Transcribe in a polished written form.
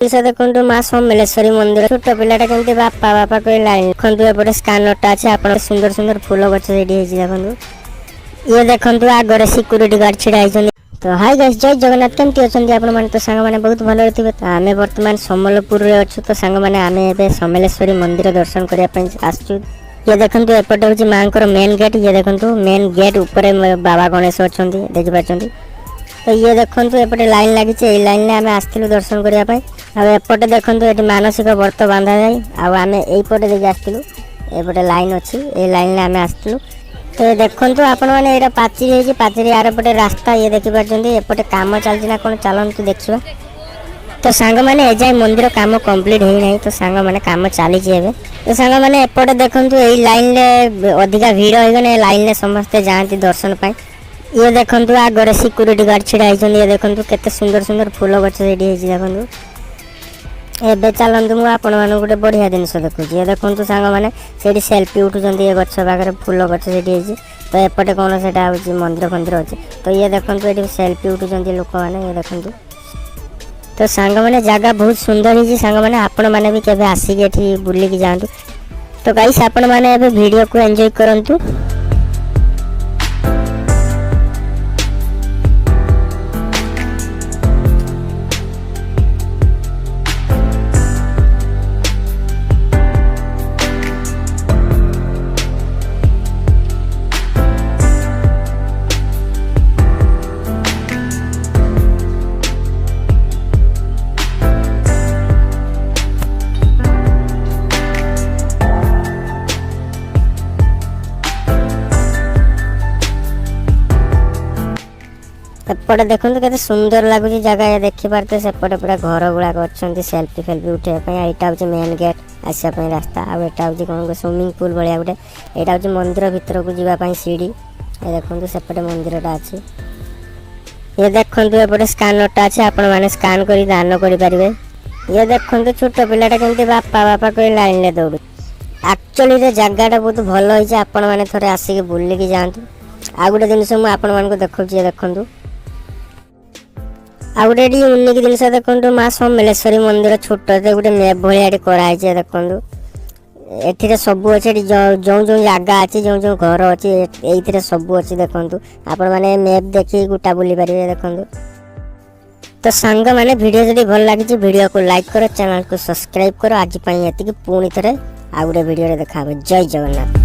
देखो माँ समलेश्वरी मंदिर छोट पिलाटा केमती बापा बापा कह लाइन देखो एपटे स्कानरटा अच्छे आप सुंदर सुंदर फूल गछ देखो ये देखो आगे सिक्यूरीटी गार्ड छिड़ा तो हाय गाइस जय जगन्नाथ केमती अच्छा आप तो सांग मैंने बहुत भल थे तो आम बर्तमान सम्बलपुर अच्छु तो सांग मैंने आम समलेश्वरी मंदिर दर्शन करने आसचु ये देखो एपटे हूँ माँ मेन गेट ये देखो मेन गेट ऊपर बाबा गणेश अच्छा देखिपार तो ये देखो एपटे लाइन लगी लाइन में आम आसलु दर्शन करने एपटे देखो ये मानसिक व्रत बांधा जाए आम यहीपटे देखिए आसलु एपटे लाइन अच्छी ये लाइन में आम आसलु तो देखो आपण मैंने यहाँ पाचेरी पाचेरी यार पटे रास्ता ये देखिपारे एपटे कम चलती ना कौन चलतु देखा तो सांग मैंने एजाए मंदिर काम कंप्लीट होना तो सांग मैंने कम चली तो सांग मैंने एपटे देखो यही लाइन में अधिका भीड़ होगने लाइन में समस्ते जाती दर्शन पाई ये देखो आगे सिक्यूरीटी गार्ड छिड़ा ये देखो केते सुंदर सुंदर फूल गछ देखो एबे चलतु मुझे आपण मान गोटे बढ़िया जिनस देखुँ ये देखो सांग मैंने सेल्फी उठुंत ये गछ पाखे फूल गछ तो एपटे कौन से मंदिर फंदिर अच्छे तो ये देखो ये सेल्फी उठुंत लोक मैंने ये देखो तो सांग मैंने जगह बहुत सुंदर ही सांग मैंने आपण मैंने भी केवे आसिक बुलिकी जातु तो गाइस आपण मैंने वीडियो को एंजॉय करंतु। एपटे देखो के सुंदर लगुच जगह देखिपारे सेपटे पूरा घर गुड़ाक अच्छा सेल्फी फेल्फी उठाई यहाँ हूँ मेन गेट आसापी रास्ता आटा हूँ कौन स्विमिंग पूल भाया गोटे यहाँ हूँ मंदिर भितर को जावाई सीढ़ी ये देखो सेपटे मंदिरटा अच्छी ये देखो एपटे स्कानरटा अच्छे आपण मैंने स्कान कर दान करेंगे ये देखो छोट पिलाटा केमती बापा बापा कह लाइन में दौड़ एक्चुअली जगहटा बहुत भल होती आपण मैंने थे आसिक बुलिकी जातु आ गए जिन मुझे देखा देखूँ आ गए यूनिक जिनस देखो माँ समलेश्वरी मंदिर छोट गोटे मैप भाया कराई देखो ये सब अच्छे जो जो जगह अच्छी जो जो घर अच्छी ये सब अच्छी देखो आपण मैंने मैप देखिए गोटा बुली पारे देखो तो सांग मैंने वीडियो जब भल लगी वीडियो को लाइक करो चैनल को सब्सक्राइब करो आज ये पुणी थे आ गए वीडियो देखा जय जगन्नाथ।